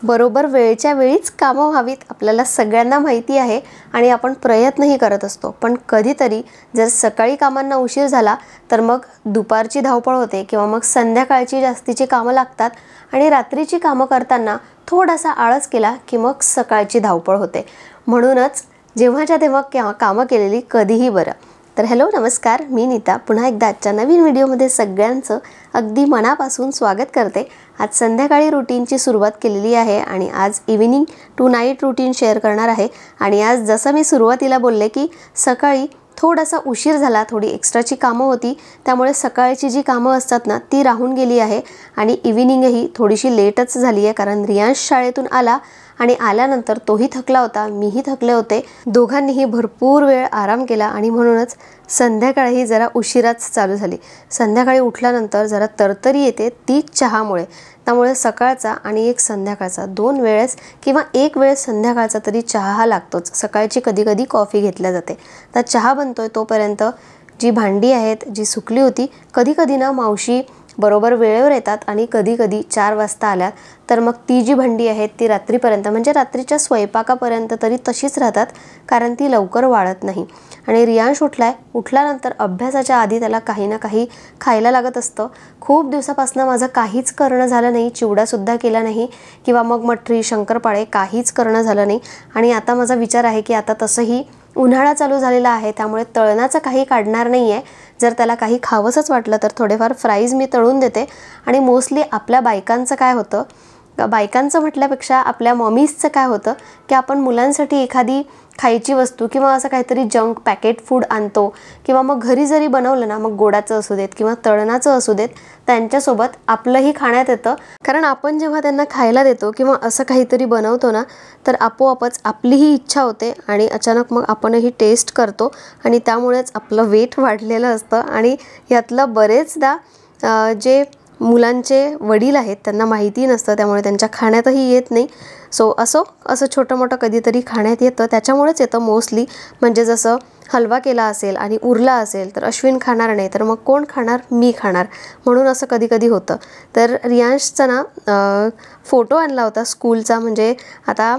बरोबर वेळच्या वेळीच कामं व्हावीत आपल्याला सगळ्यांना माहिती आहे आणि आपण प्रयत्नही करत असतो। पण कधीतरी जर सकाळी कामांना उशीर झाला तर मग दुपारची धावपळ होते किंवा मग संध्याकाळची जास्तीची कामं लागतात आणि रात्रीची कामं करताना थोडासा आळस केला की मग सकाळची धावपळ होते। म्हणूनच जेव्हाच्या तेव्हा कामं केलेली कधीही बरं। तर हॅलो नमस्कार, मी नीता पुन्हा एकदा आजच्या नवीन व्हिडिओमध्ये सगळ्यांचं अगदी मनापासून स्वागत करते। आज संध्याकाळी रुटीनची सुरुवात केलेली आहे आणि आज evening to night routine share करणार आहे। आणि आज जसं मी सुरुवातीला बोलले की सकाळी थोडासा उशीर झाला, थोडी एक्स्ट्राची कामं होती, त्यामुळे सकाळची जी कामं असतात ना ती राहून गेली आहे आणि इव्हिनिंगही थोडीशी लेटच झाली आहे कारण रियांश शाळेतून आला आणि आल्यानंतर तोही थकला होता, मीही थकले होते। दोघांनीही भरपूर वेळ आराम केला आणि म्हणूनच संध्याकाळी जरा उशिराच चालू झाली। संध्याकाळी उठल्यानंतर जरा तरतरी येते ती चहामुळे, त्यामुळे सकाळचा आणि एक संध्याकाळचा दोन वेळेस किंवा एक वेळ संध्याकाळचा तरी चहा हा लागतोच। सकाळची कधी कधी कॉफी घेतल्या जाते। तर चहा बनतोय तोपर्यंत जी भांडी आहेत जी सुकली होती, कधी कधी ना मावशी बरोबर वेळेवर येतात आणि कधी कधी 4 वाजता आल्यात तर मग ती जी भांडी आहेत ती रात्रीपर्यंत म्हणजे रात्रीच्या स्वयंपाकापर्यंत तरी तशीच राहतात कारण ती लवकर वाळत नाही। आणि रियांश उठल्यानंतर अभ्यासाच्या आधी त्याला काही ना काही खायला लागत असतं। खूप दिवसापासून माझं काहीच करणं झालं नाही, चिवडासुद्धा केला नाही किंवा मग मठरी शंकरपाळे काहीच करणं झालं नाही। आणि आता माझा विचार आहे की आता तसंही उन्हाळा चालू झालेला आहे त्यामुळे तळणाचं काही काढणार नाही आहे। जर त्याला काही खावंसंच वाटलं तर थोडेफार फ्राईज मी तळून देते। आणि मोस्टली आपल्या बायकांचं काय होतं, बायकांचं म्हटल्यापेक्षा आपल्या मॉमीजचं काय होतं की आपण मुलांसाठी एखादी खायची वस्तू किंवा असं काहीतरी जंक पॅकेट फूड आणतो किंवा मग घरी जरी बनवलं ना, मग गोडाचं असू देत किंवा तळणाचं असू देत, त्यांच्यासोबत आपलंही खाण्यात येतं। कारण आपण जेव्हा त्यांना खायला देतो किंवा असं काहीतरी बनवतो ना तर आपोआपच आपलीही इच्छा होते आणि अचानक मग आपणही टेस्ट करतो आणि त्यामुळेच आपलं वेट वाढलेलं असतं। आणि यातलं बरेचदा जे मुलांचे वडील आहेत त्यांना माहिती नसतं, त्यामुळे त्यांच्या खाण्यातही येत नाही। सो असं छोटं मोठं कधीतरी खाण्यात येतं, त्याच्यामुळेच येतं मोस्टली। म्हणजे जसं हलवा केला असेल आणि उरला असेल तर अश्विन खाणार नाही तर मग कोण खाणार, मी खाणार, म्हणून असं कधी कधी होतं। तर रियांशचा ना फोटो आणला होता स्कूलचा, म्हणजे आता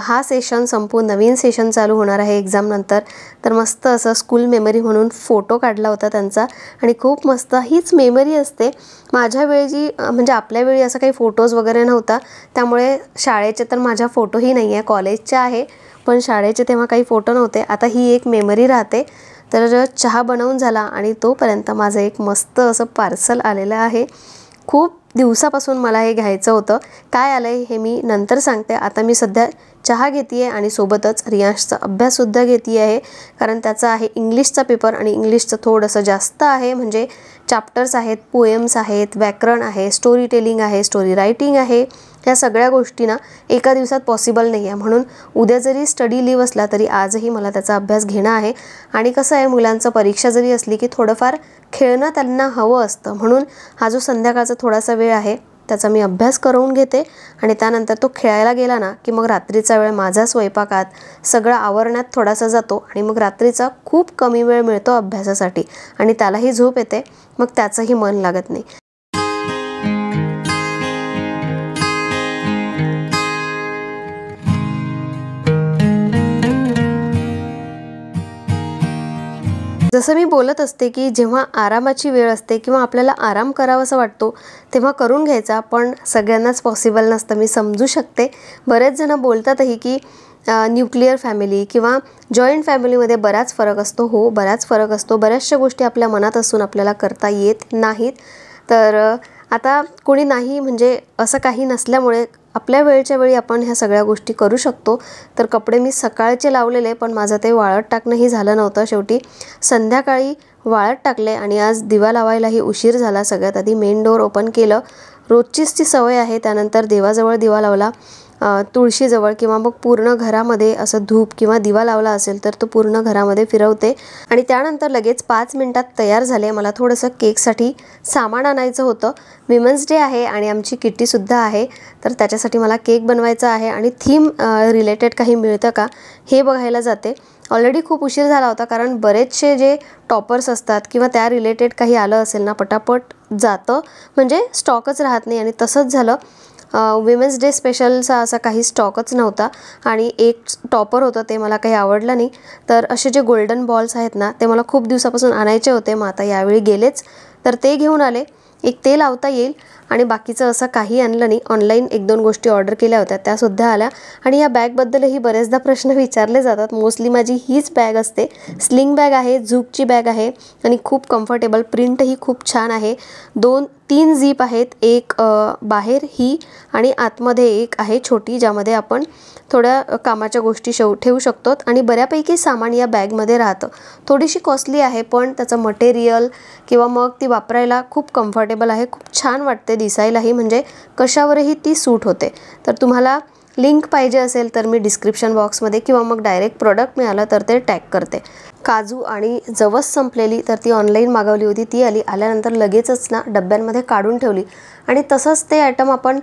हा सेशन संपून नवीन सेशन चालू होणार आहे एक्झाम नंतर, तर मस्त असं स्कूल मेमरी म्हणून फोटो काढला होता त्यांचा आणि खूप मस्त हीच मेमरी असते। माझ्या वेळी म्हणजे आपल्या वेळी असं काही फोटोज वगैरे नव्हता, त्यामुळे शाळेचे तर माझ्या फोटोही नाही आहे, कॉलेजच्या आहे पण शाळेचे तेव्हा काही फोटो नव्हते। आता ही एक मेमरी राहते। तर चहा बनवून झाला आणि तोपर्यंत माझं एक मस्त असं पार्सल आलेलं आहे। खूप दिवसापासून मला हे घ्यायचं होतं, काय आलंय हे मी नंतर सांगते। आता मी सध्या चहा घेते आणि सोबतच रियांशचा अभ्याससुद्धा घेते आहे कारण त्याचा आहे इंग्लिशचा पेपर आणि इंग्लिशचं थोडंसं जास्त आहे। म्हणजे चॅप्टर्स आहेत, पोएम्स आहेत, व्याकरण आहे, स्टोरी टेलिंग आहे, स्टोरी रायटिंग आहे, ह्या सगळ्या गोष्टी ना एका दिवसात पॉसिबल नाही आहे। म्हणून उद्या जरी स्टडी लीव असला तरी आजही मला त्याचा अभ्यास घेणं आहे। आणि कसं आहे, मुलांचं परीक्षा जरी असली की थोडंफार खेळणं त्यांना हवं असतं, म्हणून हा जो संध्याकाळचा थोडासा वेळ आहे त्याचा मी अभ्यास करून घेते आणि त्यानंतर तो खेळायला गेला ना की मग रात्रीचा वेळ माझा स्वयंपाकात सगळं आवरण्यात थोडासा जातो आणि मग रात्रीचा खूप कमी वेळ मिळतो अभ्यासासाठी आणि त्यालाही झोप येते, मग त्याचंही मन लागत नाही। जसं मी बोलत असते की जेव्हा आरामाची वेळ असते किंवा आपल्याला आराम करावासा वाटतो तेव्हा करून घ्यायचा, पण सगळ्यांनाच पॉसिबल नसतं, मी समजू शकते। बरेच जण बोलतातही की न्यूक्लिअर फॅमिली किंवा जॉईंट फॅमिलीमध्ये बराच फरक असतो। हो, बराच फरक असतो, बऱ्याचशा गोष्टी आपल्या मनात असून आपल्याला करता येत नाहीत। तर आता कोणी नाही म्हणजे असं काही नसल्यामुळे आपल्या वेळच्या वेळी आपण ह्या सगळ्या गोष्टी करू शकतो। तर कपडे मी सकाळचे लावलेले पण माझं ते वाळत टाकणंही झालं नव्हतं, शेवटी संध्याकाळी वाळत टाकले आणि आज दिवा लावायलाही उशीर झाला। सगळ्यात आधी मेन डोअर ओपन केलं, रोजचीच ती सवय आहे। त्यानंतर देवाजवळ दिवा लावला, तुळशीजवळ किंवा मग पूर्ण घरामध्ये असं धूप किंवा दिवा लावला असेल तर तो पूर्ण घरामध्ये फिरवते आणि त्यानंतर लगेच 5 मिनिटात तयार झाले। मला थोडंसं केकसाठी सामान आणायचं होतं, विमेन्स डे आहे आणि आमची किट्टीसुद्धा आहे, तर त्याच्यासाठी मला केक बनवायचा आहे आणि थीम रिलेटेड काही मिळतं का हे बघायला जाते। ऑलरेडी खूप उशीर झाला होता कारण बरेचसे जे टॉपर्स असतात किंवा त्या रिलेटेड काही आलं असेल ना पटापट जातं, म्हणजे स्टॉकच राहत नाही आणि तसंच झालं। विमेन्स डे स्पेशलचा असा काही स्टॉकच नव्हता आणि एक टॉपर होतं ते मला काही आवडलं नाही. तर असे जे गोल्डन बॉल्स आहेत ना ते मला खूप दिवसापासून आणायचे होते. मग आता यावेळी गेलेच तर ते घेऊन आले. एक ते लावता येईल आणि बाकीचं असं काही आणलं नाही. ऑनलाईन 1-2 गोष्टी ऑर्डर केल्या होत्या त्यासुद्धा आल्या. आणि या बॅगबद्दलही बरेचदा प्रश्न विचारले जातात. मोस्टली माझी हीच बॅग असते. स्लिंग बॅग आहे, झूकची बॅग आहे आणि खूप कम्फर्टेबल. प्रिंटही खूप छान आहे. 2-3 झीप आहेत. एक बाहेर ही आणि आतमध्ये एक आहे छोटी, ज्यामध्ये आपण थोड्या कामाच्या गोष्टी ठेवू शकतो आणि बऱ्यापैकी सामान या बॅगमध्ये राहतं. थोडीशी कॉस्टली आहे पण त्याचं मटेरियल किंवा मग ती वापरायला खूप कम्फर्टेबल आहे. खूप छान वाटते दिसायलाही, म्हणजे कशावरही ती सूट होते. तर तुम्हाला लिंक पाहिजे असेल तर मी डिस्क्रिप्शन बॉक्समध्ये किंवा मग डायरेक्ट प्रोडक्ट मिळालं तर ते टॅग करते. काजू आणि जवस संपलेली तर ती ऑनलाईन मागवली होती. ती आल्यानंतर लगेचच ना डब्यांमध्ये काढून ठेवली आणि तसंच ते आयटम आपण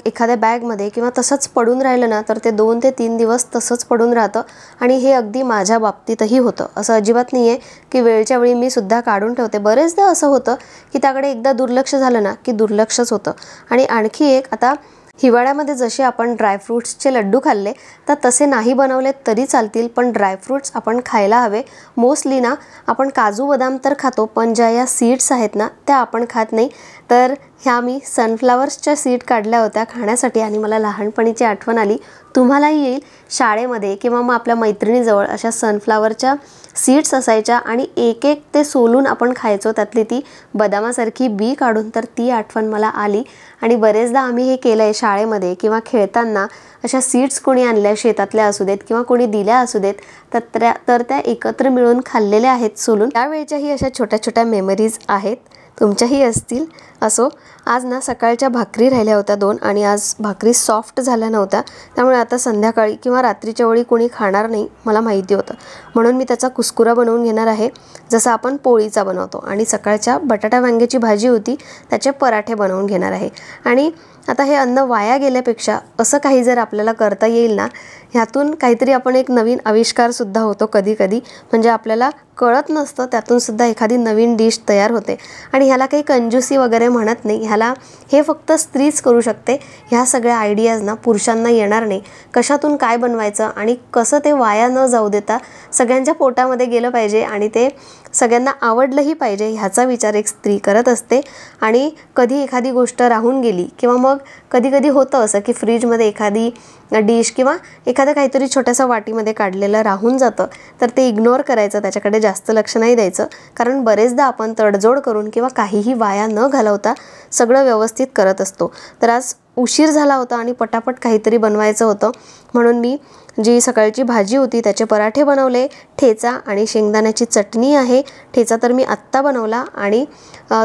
एखाद्या बॅगमध्ये किंवा तसंच पडून राहिलं ना तर ते 2 ते 3 दिवस तसंच पडून राहतं. आणि हे अगदी माझ्या बाबतीतही होतं. असं अजिबात नाही आहे की वेळच्या वेळी मी सुद्धा काढून ठेवते. बरेचदा असं होतं की त्याकडे एकदा दुर्लक्ष झालं ना की दुर्लक्षच होतं. आणि आणखी एक, आता हिवाळ्यामध्ये जसे आपण ड्रायफ्रूट्सचे लड्डू खाल्ले तर तसे नाही बनवले तरी चालतील, पण ड्रायफ्रूट्स आपण खायला हवे. मोस्टली ना आपण काजू बदाम तर खातो पण ज्या या सीड्स आहेत ना त्या आपण खात नाही. तर ह्या मी सनफ्लावर्सच्या सीड काढल्या होत्या खाण्यासाठी आणि मला लहानपणीची आठवण आली. तुम्हालाही येईल. शाळेमध्ये किंवा मग आपल्या मैत्रिणीजवळ अशा सनफ्लावरच्या सीड्स असायच्या आणि एक एक ते सोलून आपण खायचो, त्यातली ती बदामासारखी बी काढून. तर ती आठवण मला आली आणि बरेचदा आम्ही हे केलं आहे शाळेमध्ये किंवा खेळताना. अशा सीड्स कोणी आणल्या शेतातल्या असू देत किंवा कोणी दिल्या असू देत तर त्या एकत्र मिळून खाल्लेल्या आहेत सोलून. त्यावेळच्याही अशा छोट्या छोट्या मेमरीज आहेत, तुमच्याही असतील. असो, आज ना सकाळच्या भाकरी राहिल्या होत्या 2 आणि आज भाकरी सॉफ्ट झाल्या नव्हत्या. त्यामुळे आता संध्याकाळी किंवा रात्रीच्या वेळी कोणी खाणार नाही मला माहिती होतं, म्हणून मी त्याचा कुस्कुरा बनवून घेणार आहे जसा आपण पोळीचा बनवतो. आणि सकाळच्या बटाटा वांग्याची भाजी होती, त्याचे पराठे बनवून घेणार आहे. आणि आता हे अन्न वाया गेल्यापेक्षा असं काही जर आपल्याला करता येईल ना, ह्यातून काहीतरी आपण एक नवीन आविष्कारसुद्धा होतो कधी कधी. म्हणजे आपल्याला कळत नसतं त्यातूनसुद्धा एखादी नवीन डिश तयार होते. आणि ह्याला काही कंजूसी वगैरे म्हणत नाही, ह्याला हे फक्त स्त्रीच करू शकते. ह्या सगळ्या आयडियाज ना पुरुषांना येणार नाही. कशातून काय बनवायचं आणि कसं ते वाया न जाऊ देता सगळ्यांच्या पोटामध्ये गेलं पाहिजे आणि ते सगळ्यांना आवडलंही पाहिजे, ह्याचा विचार एक स्त्री करत असते. आणि कधी एखादी गोष्ट राहून गेली किंवा मग कधी कधी होतं असं की फ्रीजमध्ये एखादी डिश किंवा एखादं काहीतरी छोट्याशा वाटीमध्ये काढलेलं राहून जातं, तर ते इग्नोर करायचं, त्याच्याकडे जास्त लक्ष नाही द्यायचं. कारण बरेचदा आपण तडजोड करून किंवा काहीही वाया न घालवता सगळं व्यवस्थित करत असतो. तर आज उशीर झाला होता आणि पटापट काहीतरी बनवायचं होतं, म्हणून मी जी सकाळची भाजी होती त्याचे पराठे बनवले. ठेचा आणि शेंगदाण्याची चटणी आहे. ठेचा तर मी आत्ता बनवला आणि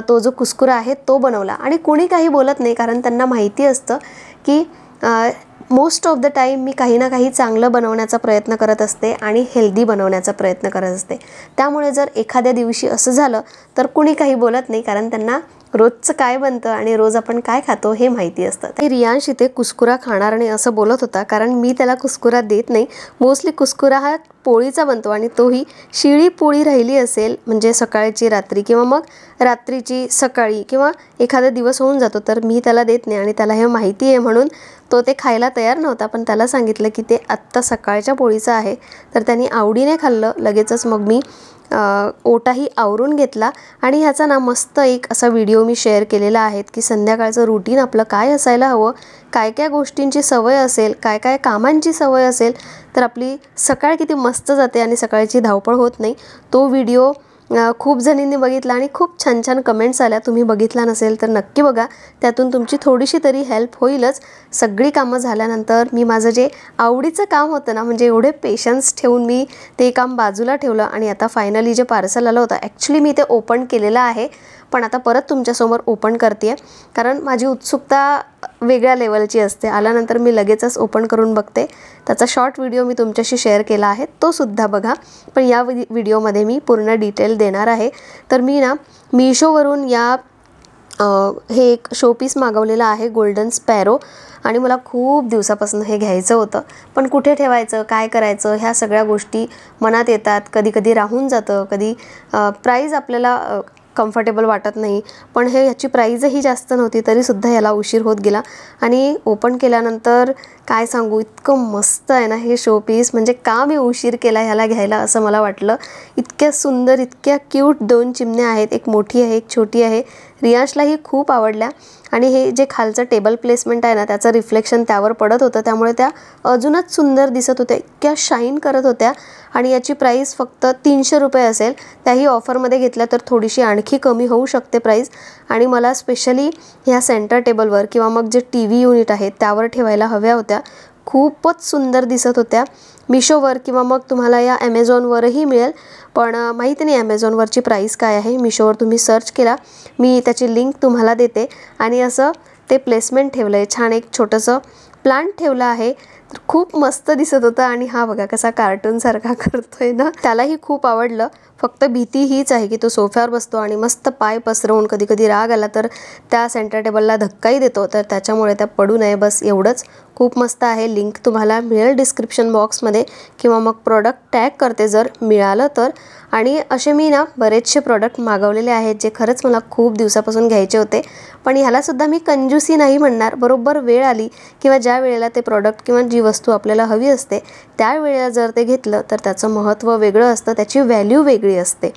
तो जो कुस्कुरा आहे तो बनवला. आणि कोणी काही बोलत नाही कारण त्यांना माहिती असतं की मोस्ट ऑफ द टाईम मी काही ना काही चांगलं बनवण्याचा प्रयत्न करत असते आणि हेल्दी बनवण्याचा प्रयत्न करत असते. त्यामुळे जर एखाद्या दिवशी असं झालं तर कुणी काही बोलत नाही, कारण त्यांना रोजचं काय बनतं आणि रोज आपण काय खातो हे माहिती असतं. तर रियांश इथे कुस्कुरा खाणार नाही असं बोलत होता, कारण मी त्याला कुस्कुरा देत नाही. मोस्टली कुस्कुरा हा पोळीचा बनतो आणि तोही शिळी पोळी राहिली असेल, म्हणजे सकाळची रात्री किंवा मग रात्रीची सकाळी किंवा एखादा दिवस होऊन जातो, तर मी त्याला देत नाही. आणि त्याला हे माहिती आहे म्हणून तो ते खायला तयार नव्हता. पण त्याला सांगितलं की ते आत्ता सकाळच्या पोळीचं आहे, तर त्यांनी आवडीने खाल्लं लगेचच. मग मी ओटाही आवरून घेतला आणि ह्याचा ना मस्त एक असा व्हिडिओ मी शेअर केलेला आहे की संध्याकाळचं रुटीन आपलं काय असायला हवं, काय काय गोष्टींची सवय असेल, काय काय कामांची सवय असेल तर आपली सकाळ किती मस्त जाते आणि सकाळची धावपळ होत नाही. तो व्हिडिओ खूप जणींनी बघितला आणि खूप छान छान कमेंट्स आल्या. तुम्ही बघितला नसेल तर नक्की बघा, त्यातून तुमची थोडीशी तरी हेल्प होईलच. सगळी कामं झाल्यानंतर मी माझं जे आवडीचं काम होतं ना, म्हणजे एवढे पेशन्स ठेवून मी ते काम बाजूला ठेवलं आणि आता फायनली जे पार्सल आलं होतं, ॲक्च्युली मी ते ओपन केलेलं आहे पण आता परत तुमच्यासमोर ओपन करते आहे, कारण माझी उत्सुकता वेगळ्या लेवलची असते. आल्यानंतर मी लगेचच ओपन करून बघते. त्याचा शॉर्ट व्हिडिओ मी तुमच्याशी शेअर केला आहे, तो सुद्धा बघा. पण या व्हिडिओमध्ये मी पूर्ण डिटेल देणार आहे. तर मी ना मीशोवरून हे एक शोपीस मागवलेलं आहे, गोल्डन स्पॅरो. आणि मला खूप दिवसापासून हे घ्यायचं होतं, पण कुठे ठेवायचं, काय करायचं, ह्या सगळ्या गोष्टी मनात येतात. कधी कधी राहून जातं, कधी प्राईज आपल्याला कम्फर्टेबल वाटत नाही. पण ह्याची प्राईजही जास्त नव्हती तरीसुद्धा याला उशीर होत गेला. आणि ओपन केल्यानंतर काय सांगू, इतकं मस्त आहे ना हे शो पीस. म्हणजे का मी उशीर केला ह्याला घ्यायला असं मला वाटलं. इतक्या सुंदर, इतक्या क्यूट 2 चिमण्या आहेत, एक मोठी आहे एक छोटी आहे. रियांशलाही खूप आवडल्या. आणि हे जे खालचं टेबल प्लेसमेंट आहे ना त्याचं रिफ्लेक्शन त्यावर पडत होतं, त्यामुळे त्या अजूनच सुंदर दिसत होत्या, इतक्या शाईन करत होत्या. आणि याची प्राईस फक्त 300 रुपये असेल. त्याही ऑफरमध्ये घेतल्या तर थोडीशी आणखी कमी होऊ शकते प्राईस. आणि मला स्पेशली ह्या सेंटर टेबलवर किंवा मग जे TV युनिट आहे त्यावर ठेवायला हव्या होत्या. खूपच सुंदर दिसत होत्या. मिशोवर किंवा मग तुम्हाला या ॲमेझॉनवरही मिळेल, पण माहिती नाही ॲमेझॉनवरची प्राईस काय आहे. मिशोवर तुम्ही सर्च केला, मी त्याची लिंक तुम्हाला देते. आणि असं ते प्लेसमेंट ठेवलं आहे, छान एक छोटंसं प्लांट ठेवलं आहे, तर खूप मस्त दिसत होतं. आणि हा बघा कसा कार्टूनसारखा करतोय ना, त्यालाही खूप आवडलं. फक्त भीती हीच आहे की तो सोफ्यावर बसतो आणि मस्त पाय पसरवून कधी कधी राग आला तर त्या सेंटर टेबलला धक्काही देतो, तर त्याच्यामुळे त्या पडू नये, बस एवढंच. खूप मस्त आहे. लिंक तुम्हाला मिळेल डिस्क्रिप्शन बॉक्समध्ये किंवा मग प्रोडक्ट टॅग करते जर मिळालं तर. आणि असे मी ना बरेचसे प्रोडक्ट मागवलेले आहेत जे खरंच मला खूप दिवसापासून घ्यायचे होते. पण ह्यालासुद्धा मी कंजूसी नाही म्हणणार. बरोबर वेळ आली किंवा ज्या वेळेला ते प्रोडक्ट किंवा जी वस्तू आपल्याला हवी असते त्यावेळेला जर ते घेतलं तर त्याचं महत्त्व वेगळं असतं, त्याची व्हॅल्यू वेगळी असते.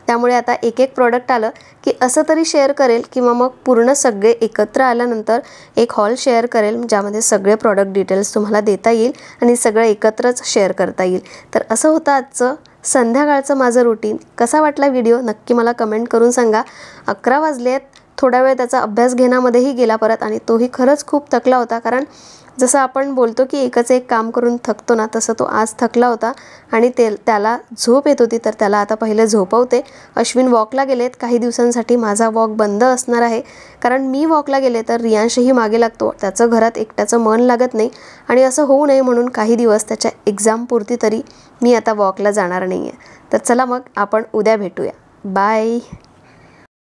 त्यामुळे आता एक एक प्रोडक्ट आलं की असं तरी शेअर करेल किंवा मग पूर्ण सगळे एकत्र आल्यानंतर एक हॉल शेअर करेल ज्यामध्ये सगळे प्रॉडक्ट डिटेल्स तुम्हाला देता येईल आणि सगळं एकत्रच शेअर करता येईल. तर असं होतं आजचं संध्याकाळचं माझं रुटीन. कसा वाटला व्हिडिओ नक्की मला कमेंट करून सांगा. 11 वाजले आहेत. थोडा वेळ त्याचा अभ्यास घेण्यामध्येही गेला परत, आणि तोही खरंच खूप थकला होता. कारण जसं आपण बोलतो की एकच एक काम करून थकतो ना, तसं तो आज थकला होता. आणि त्याला झोप येत होती, तर त्याला आता पहिले झोपवते. अश्विन वॉकला गेलेत. काही दिवसांसाठी माझा वॉक बंद असणार आहे, कारण मी वॉकला गेले तर रियांशही मागे लागतो, त्याचं घरात एकट्याचं मन लागत नाही. आणि असं होऊ नये म्हणून काही दिवस त्याच्या एक्झामपुरती तरी मी आता वॉकला जाणार नाही आहे. तर चला मग आपण उद्या भेटूया. बाय.